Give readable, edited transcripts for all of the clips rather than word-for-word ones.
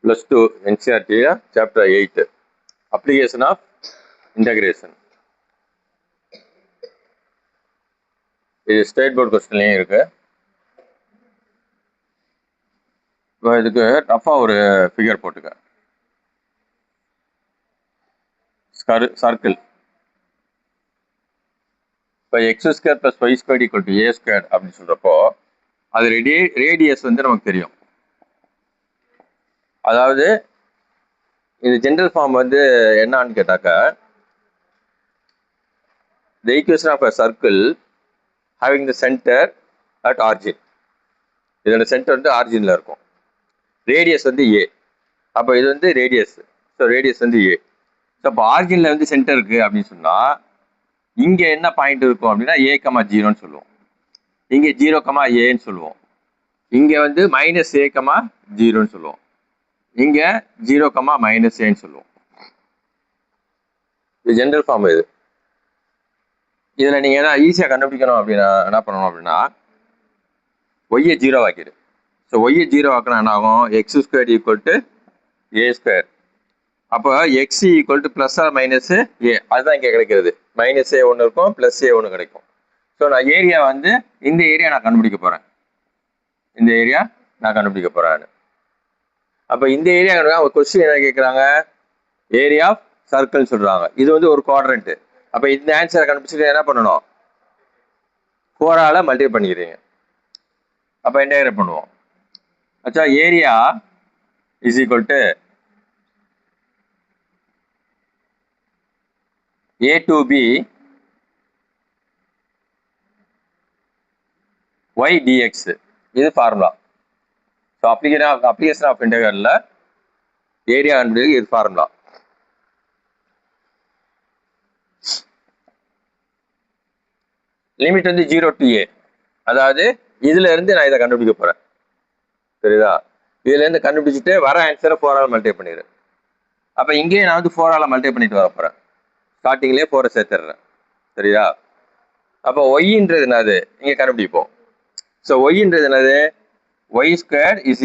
+2 NCERT chapter 8 application of integration. இது state board கொஸ்டின்லையும் இருக்கு. இப்போ இதுக்கு டஃபாக ஒரு ஃபிகர் போட்டுக்க. சர்க்கிள் இப்போ x² + y² = a² அப்படின்னு சொல்கிறப்போ அது ரேடியஸ் வந்து நமக்கு தெரியும். அதாவது இது ஜென்ரல் ஃபார்ம் வந்து என்னான்னு கேட்டாக்கா, the equation of a circle having the center at origin. இதோட சென்டர் வந்து ஆரிஜினில் இருக்கும். ரேடியஸ் வந்து ஏ. அப்போ இது வந்து ரேடியஸ். ஸோ ரேடியஸ் வந்து ஏ. ஸோ அப்போ ஆரிஜினில் வந்து சென்டர் இருக்குது அப்படின்னு சொன்னால் இங்கே என்ன பாயிண்ட் இருக்கும் அப்படின்னா a,0ன்னு சொல்லுவோம். இங்கே 0,aன்னு சொல்லுவோம். இங்கே வந்து -a,0ன்னு சொல்லுவோம். இங்கே 0,-aன்னு சொல்லுவோம். இது ஜென்ரல் ஃபார்ம். இது இதில் நீங்கள் என்ன ஈஸியாக கண்டுபிடிக்கணும் அப்படின்னா என்ன பண்ணணும் அப்படின்னா ஒய்யை 0 ஆக்கிடு. ஸோ ஒய்யை 0 ஆக்கினா என்ன ஆகும்? x² = a². அப்போ x = +or-a. அதுதான் இங்கே கிடைக்கிறது. -a ஒன்று இருக்கும், +a ஒன்று கிடைக்கும். ஸோ நான் ஏரியா வந்து இந்த ஏரியா நான் கண்டுபிடிக்க போகிறேன். இந்த ஏரியா நான் கண்டுபிடிக்க போகிறேன். அப்போ இந்த ஏரியா ஒரு கொஸ்டின் என்ன கேட்குறாங்க? ஏரியா ஆஃப் சர்க்கிள்னு சொல்கிறாங்க. இது வந்து ஒரு குவாட்ரண்ட்டு. அப்போ இந்த ஆன்சரை கண்டுபிடிச்சிட்டு என்ன பண்ணணும்? 4ஆல் மல்டிப்ளை பண்ணிக்கிறீங்க. அப்போ இன்டகிரேட் பண்ணுவோம். ஆச்சா, area = a to b y dx. இது ஃபார்முலா. ஸோ அப்ளிகேஷன் ஆஃப் இன்டெகிரலில் ஏரியா என்பது இது ஃபார்முலா. லிமிட் வந்து 0 to a. அதாவது இதுல இருந்து நான் இதை கண்டுபிடிக்க போறேன். சரிதா? இதுல இருந்து கண்டுபிடிச்சிட்டு வர ஆன்சரை 4ஆல் மல்டிப்ளை பண்ணிடுறேன். அப்போ இங்கேயே நான் வந்து 4ஆல் மல்டிப்ளை பண்ணிட்டு வர போறேன். ஸ்டார்டிங்லேயே 4 சேர்த்துடுறேன். சரியா? அப்போ ஒய்ன்றது என்னது இங்கே கண்டுபிடிப்போம். ஸோ ஒய்ன்றது என்னது? y² = a² - x².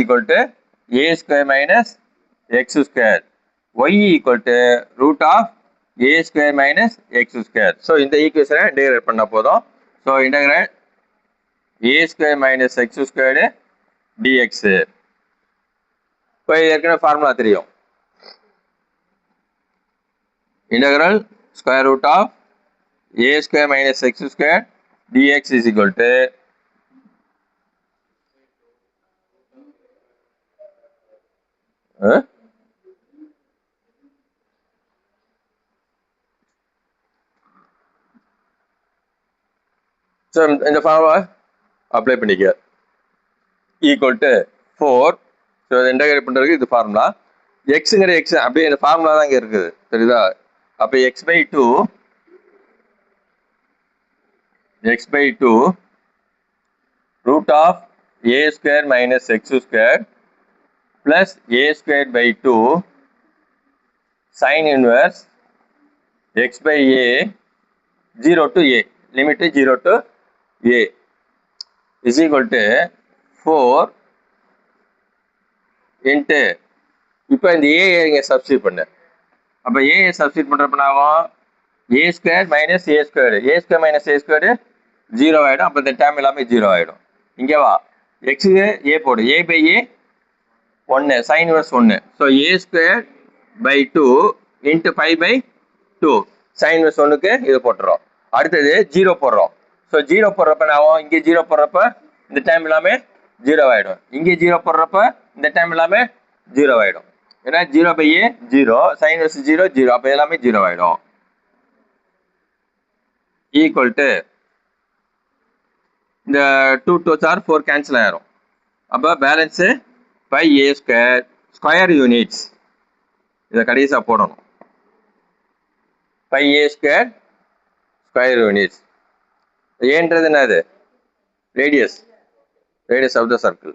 y = √a² - x². So இந்த ஈக்குவேஷனை இன்டகிரேட் பண்ண போதும். So integrate a² - x² dx. இப்போ ஏற்கனவே ஃபார்முலா தெரியும். Integral √a² - x² dx = so இந்த ஃபார்முலா அப்ளை பண்ணிக்க. =4. ஸோ இதை இன்டகிரேட் பண்ணுறதுக்கு இது ஃபார்முலா. எக்ஸுங்கிற எக்ஸ் அப்படியே இந்த ஃபார்முலா தான் இங்கே இருக்குது. சரிதா? அப்போ x/2 √a² - x² plus a²/2 sin inverse x/a 0 to a. Limit 0 to a is equal to 4 into இப்போ இந்த a இங்கே சப்ஸ்டியூட் பண்ணு. அப்போ a சப்ஸ்டியூட் பண்ணுறப்ப ஆகும் a² - a² 0 ஆகிடும். அப்போ இந்த டேம் எல்லாமே 0 ஆகிடும். இங்கே வா, எக்ஸுக்கு a போடு. a/a 1 sin inverse 1. So a²/2 into 5/2 sin inverse 1க்கு இது போட்டுறோம். அடுத்தது 0 போடுறோம். ஸோ 0 போடுறப்ப ஆகும் இங்கே 0 போடுறப்ப இந்த டைம் எல்லாமே 0 ஆகிடும். இங்கே 0 போடுறப்ப இந்த டைம் எல்லாமே 0 ஆகிடும். ஏன்னா 0/a 0 sin inverse 0 0. அப்போ எல்லாமே 0 ஆகிடும். ஈக்குவல் டு இந்த 2 2s are 4 கேன்சல் ஆயிரும். அப்போ பேலன்ஸு a² ஸ்கொயர் யூனிட்ஸ். இதை கடைசியாக போடணும். a² square units. ஏன்றது என்னது? Radius of the circle.